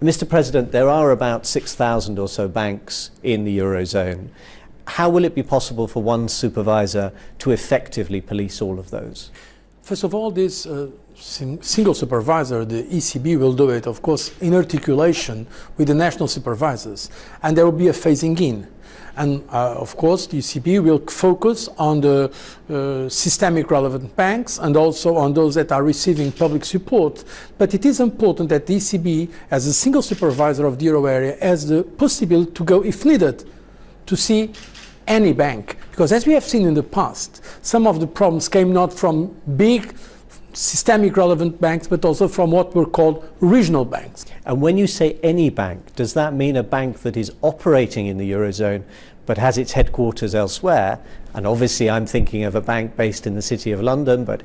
Mr. President, there are about 6,000 or so banks in the Eurozone. How will it be possible for one supervisor to effectively police all of those? First of all, this single supervisor, the ECB, will do it, of course, in articulation with the national supervisors. And there will be a phasing in. And of course, the ECB will focus on the systemic relevant banks and also on those that are receiving public support. But it is important that the ECB, as a single supervisor of the euro area, has the possibility to go, if needed, to see any bank. Because as we have seen in the past, some of the problems came not from big systemic relevant banks, but also from what were called regional banks. And when you say any bank, does that mean a bank that is operating in the Eurozone but has its headquarters elsewhere? And obviously I'm thinking of a bank based in the City of London but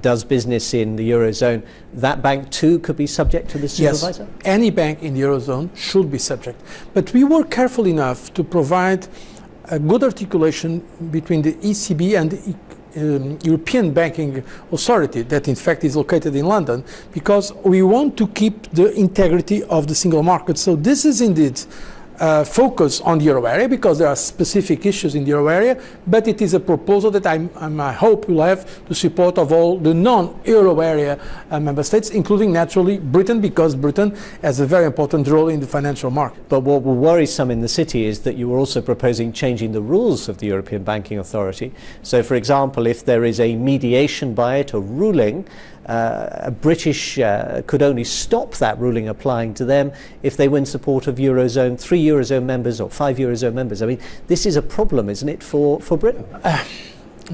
does business in the Eurozone. That bank too could be subject to the supervisor? Yes, any bank in the Eurozone should be subject. But we were careful enough to provide a good articulation between the ECB and the European Banking Authority, that in fact is located in London, because we want to keep the integrity of the single market. So this is indeed focus on the euro area, because there are specific issues in the euro area, but it is a proposal that I hope will have the support of all the non-euro area member states, including naturally Britain, because Britain has a very important role in the financial market. But what will worry some in the city is that you are also proposing changing the rules of the European Banking Authority. So for example, if there is a mediation by it, a ruling, a British could only stop that ruling applying to them if they win support of Eurozone, 3 Eurozone members or 5 Eurozone members. I mean, this is a problem, isn't it, for Britain?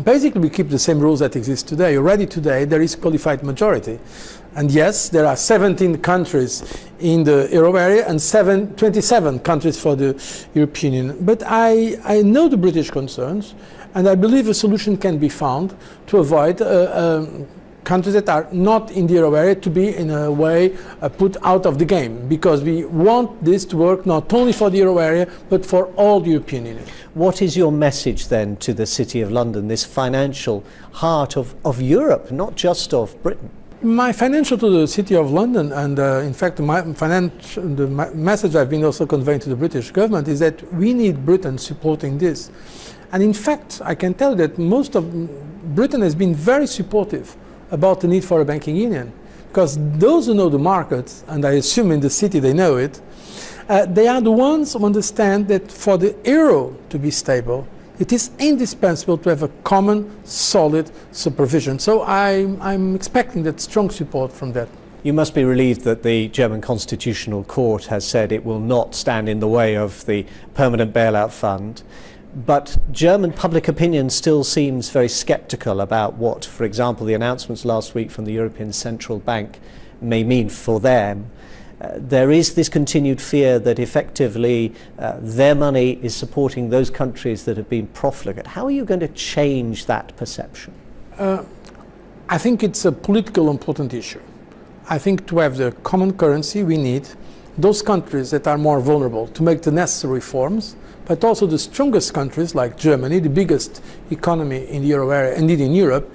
Basically, we keep the same rules that exist today. Already today, there is qualified majority. And yes, there are 17 countries in the euro area and 27 countries for the European Union. But I know the British concerns, and I believe a solution can be found to avoid countries that are not in the euro area to be in a way put out of the game, because we want this to work not only for the euro area but for all the European Union. What is your message then to the City of London, this financial heart of Europe, not just of Britain? My financial to the City of London, and in fact the message I've been also conveying to the British government, is that we need Britain supporting this. And in fact, I can tell that most of Britain has been very supportive about the need for a banking union, because those who know the market, and I assume in the city they know it, they are the ones who understand that for the euro to be stable, it is indispensable to have a common, solid supervision. So I'm expecting that strong support from that. You must be relieved that the German Constitutional Court has said it will not stand in the way of the permanent bailout fund. But German public opinion still seems very sceptical about what, for example, the announcements last week from the European Central Bank may mean for them. There is this continued fear that effectively their money is supporting those countries that have been profligate. How are you going to change that perception? I think it's a political important issue. I think to have the common currency, we need those countries that are more vulnerable to make the necessary reforms, but also the strongest countries like Germany, the biggest economy in the euro area, indeed in Europe,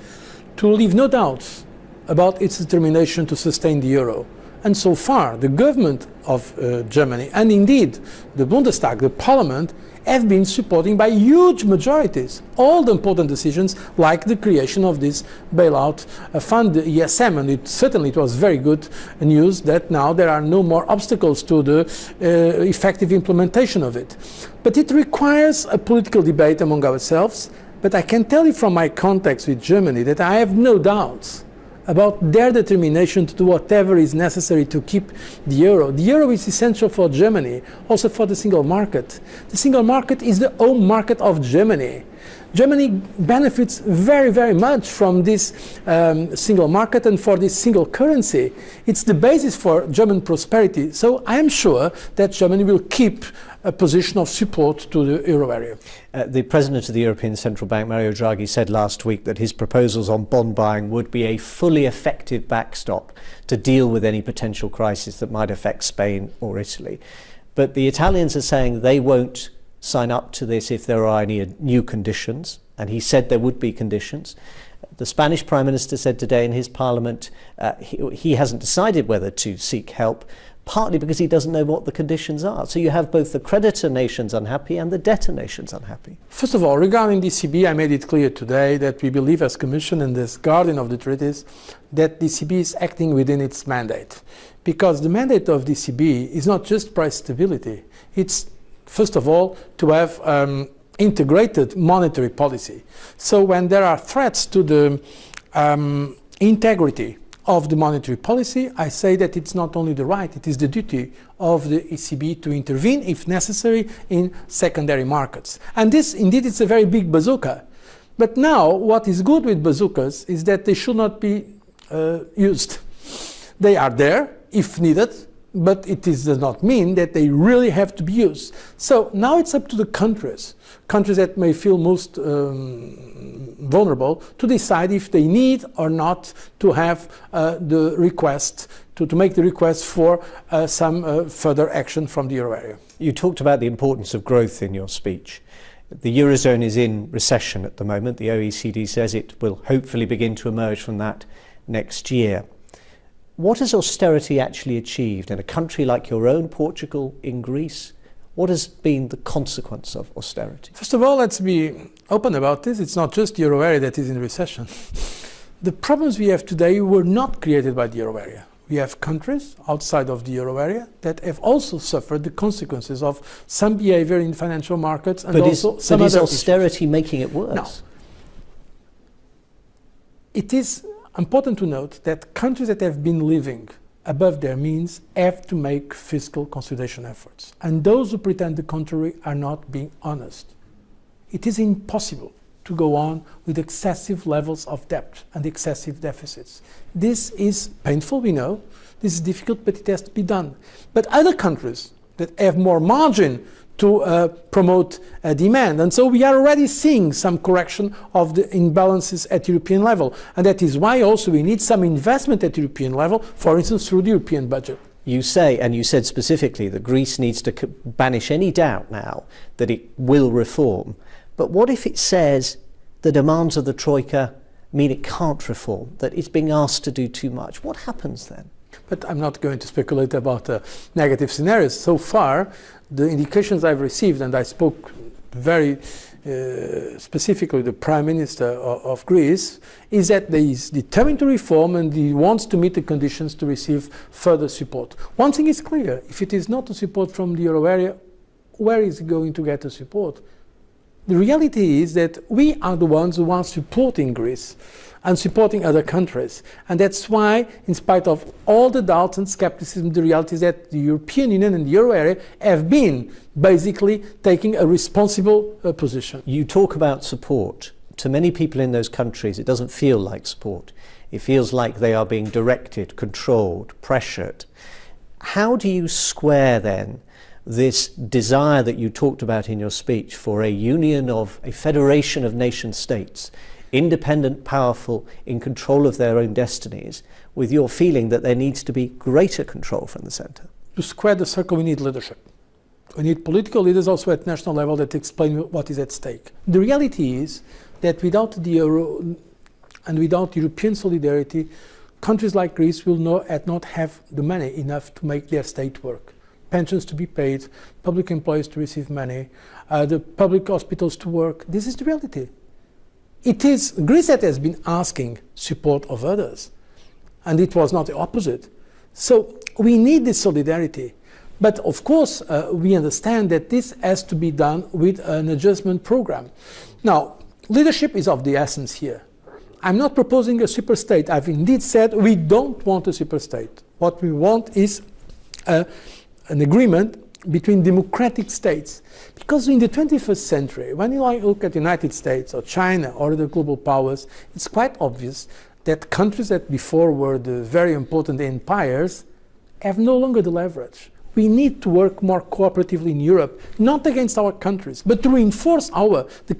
to leave no doubts about its determination to sustain the euro. And so far, the government of Germany, and indeed the Bundestag, the parliament, have been supporting by huge majorities all the important decisions, like the creation of this bailout fund, the ESM. And it was very good news that now there are no more obstacles to the effective implementation of it. But it requires a political debate among ourselves. But I can tell you from my contacts with Germany that I have no doubts about their determination to do whatever is necessary to keep the euro. The euro is essential for Germany, also for the single market. The single market is the home market of Germany. Germany benefits very, very much from this single market and for this single currency. It's the basis for German prosperity. So I am sure that Germany will keep a position of support to the euro area. The President of the European Central Bank, Mario Draghi, said last week that his proposals on bond buying would be a fully effective backstop to deal with any potential crisis that might affect Spain or Italy. But the Italians are saying they won't sign up to this if there are any new conditions, and he said there would be conditions. The Spanish Prime Minister said today in his parliament he hasn't decided whether to seek help, partly because he doesn't know what the conditions are. So you have both the creditor nations unhappy and the debtor nations unhappy. First of all, regarding the ECB, I made it clear today that we believe as Commission and as guardian of the treaties that the ECB is acting within its mandate. Because the mandate of the ECB is not just price stability. It's, first of all, to have integrated monetary policy. So when there are threats to the integrity of the monetary policy, I say that it's not only the right, it is the duty of the ECB to intervene, if necessary, in secondary markets. And this, indeed, it's a very big bazooka. But now, what is good with bazookas is that they should not be used. They are there, if needed, but it does not mean that they really have to be used. So now it's up to the countries that may feel most vulnerable, to decide if they need or not to have the request, to make the request for some further action from the euro area. You talked about the importance of growth in your speech. The Eurozone is in recession at the moment. The OECD says it will hopefully begin to emerge from that next year. What has austerity actually achieved in a country like your own, Portugal, in Greece? What has been the consequence of austerity? First of all, let's be open about this. It's not just the euro area that is in recession. The problems we have today were not created by the euro area. We have countries outside of the euro area that have also suffered the consequences of some behavior in financial markets and also some other issues. But is austerity making it worse? No. It is important to note that countries that have been living above their means have to make fiscal consolidation efforts. And those who pretend the contrary are not being honest. It is impossible to go on with excessive levels of debt and excessive deficits. This is painful, we know. This is difficult, but it has to be done. But other countries that have more margin to promote demand. And so we are already seeing some correction of the imbalances at European level. And that is why also we need some investment at European level, for instance, through the European budget. You say, and you said specifically, that Greece needs to banish any doubt now that it will reform. But what if it says the demands of the Troika mean it can't reform, that it's being asked to do too much? What happens then? But I'm not going to speculate about negative scenarios. So far, the indications I've received, and I spoke very specifically with the Prime Minister of Greece, is that he is determined to reform and he wants to meet the conditions to receive further support. One thing is clear, if it is not the support from the euro area, where is he going to get the support? The reality is that we are the ones who are supporting Greece and supporting other countries. And that's why, in spite of all the doubts and skepticism, the reality is that the European Union and the euro area have been basically taking a responsible position. You talk about support. To many people in those countries, it doesn't feel like support. It feels like they are being directed, controlled, pressured. How do you square then this desire that you talked about in your speech for a union of a federation of nation states, independent, powerful, in control of their own destinies, with your feeling that there needs to be greater control from the centre? To square the circle, we need leadership. We need political leaders also at national level that explain what is at stake. The reality is that without the euro and without European solidarity, countries like Greece will not have the money enough to make their state work. Pensions to be paid, public employees to receive money, the public hospitals to work. This is the reality. It is Greece that has been asking support of others, and it was not the opposite. So we need this solidarity. But of course, we understand that this has to be done with an adjustment program. Now, leadership is of the essence here. I'm not proposing a super state. I've indeed said we don't want a super state. What we want is an agreement between democratic states. Because in the 21st century, when you look at the United States or China or the global powers, it's quite obvious that countries that before were the very important empires have no longer the leverage. We need to work more cooperatively in Europe, not against our countries, but to reinforce the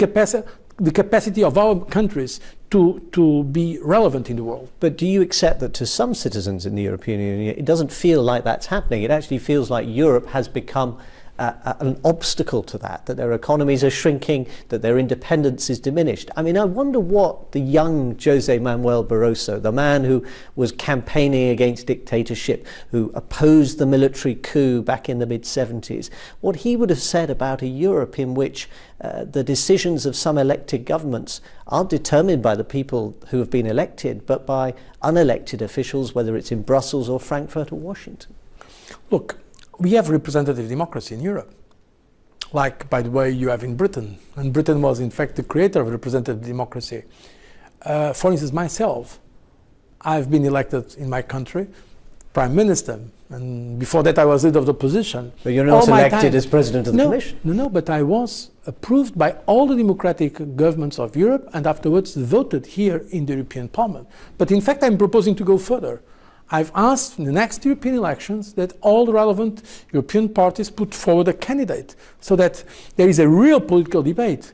capacity of our countries to be relevant in the world. But do you accept that to some citizens in the European Union, it doesn't feel like that's happening? It actually feels like Europe has become an obstacle to that their economies are shrinking, that their independence is diminished. I mean, I wonder what the young Jose Manuel Barroso, the man who was campaigning against dictatorship, who opposed the military coup back in the mid-70s, what he would have said about a Europe in which the decisions of some elected governments aren't determined by the people who have been elected, but by unelected officials, whether it's in Brussels or Frankfurt or Washington. Look, we have representative democracy in Europe, like, by the way, you have in Britain. And Britain was, in fact, the creator of representative democracy. For instance, myself, I've been elected in my country Prime Minister, and before that I was leader of the opposition. But you're not elected as President of the Commission. No, but I was approved by all the democratic governments of Europe and afterwards voted here in the European Parliament. But in fact, I'm proposing to go further. I've asked in the next European elections that all the relevant European parties put forward a candidate so that there is a real political debate.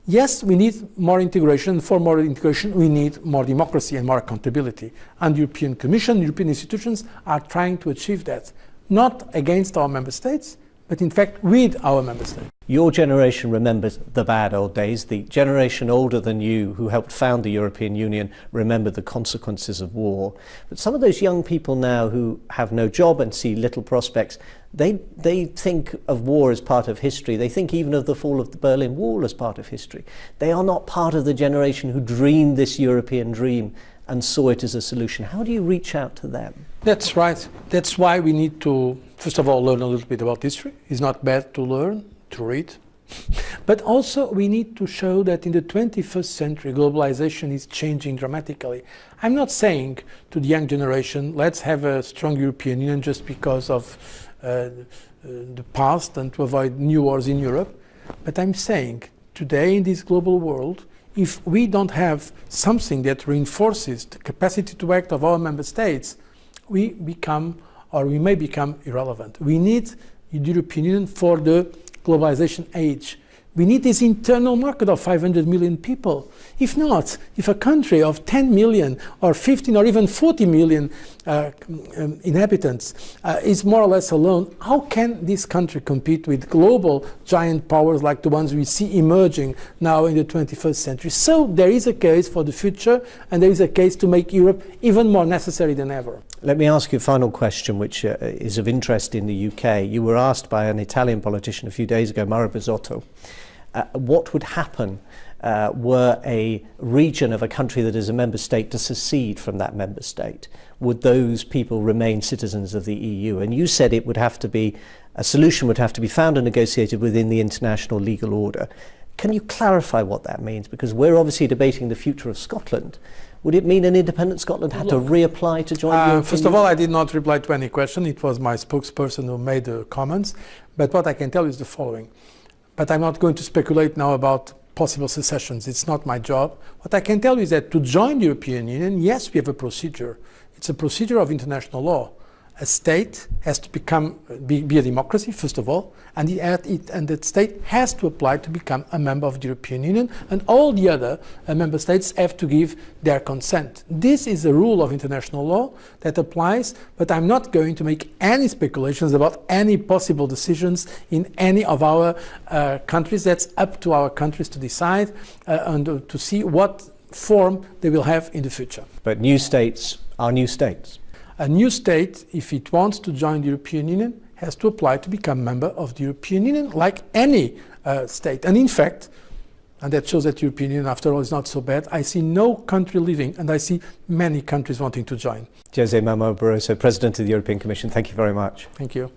Yes, we need more integration. For more integration, we need more democracy and more accountability. And the European Commission, European institutions are trying to achieve that, not against our member states, but in fact with our member states. Your generation remembers the bad old days. The generation older than you, who helped found the European Union, remembered the consequences of war. But some of those young people now who have no job and see little prospects, they think of war as part of history. They think even of the fall of the Berlin Wall as part of history. They are not part of the generation who dreamed this European dream and saw it as a solution. How do you reach out to them? That's right. That's why we need to, first of all, learn a little bit about history. It's not bad to learn, to read. But also we need to show that in the 21st century, globalization is changing dramatically. I'm not saying to the young generation, let's have a strong European Union just because of the past and to avoid new wars in Europe. But I'm saying today in this global world, if we don't have something that reinforces the capacity to act of our member states, we may become irrelevant. We need the European Union for the globalization age. We need this internal market of 500 million people. If not, if a country of 10 million or 15 or even 40 million inhabitants is more or less alone, how can this country compete with global giant powers like the ones we see emerging now in the 21st century? So there is a case for the future, and there is a case to make Europe even more necessary than ever. Let me ask you a final question, which is of interest in the UK. You were asked by an Italian politician a few days ago, Mario Busotto, what would happen were a region of a country that is a member state to secede from that member state? Would those people remain citizens of the EU? And you said it would have to be, a solution would have to be found and negotiated within the international legal order. Can you clarify what that means? Because we're obviously debating the future of Scotland. Would it mean an independent Scotland had to reapply to join the European First of all, I did not reply to any question. It was my spokesperson who made the comments. But what I can tell you is the following. But I'm not going to speculate now about possible secessions. It's not my job. What I can tell you is that to join the European Union, yes, we have a procedure. It's a procedure of international law. A state has to be a democracy, first of all, and that state has to apply to become a member of the European Union, and all the other member states have to give their consent. This is a rule of international law that applies, but I'm not going to make any speculations about any possible decisions in any of our countries. That's up to our countries to decide and to see what form they will have in the future. But new states are new states. A new state, if it wants to join the European Union, has to apply to become a member of the European Union like any state. And in fact, and that shows that the European Union, after all, is not so bad, I see no country leaving, and I see many countries wanting to join. Jose Manuel Barroso, President of the European Commission, thank you very much. Thank you.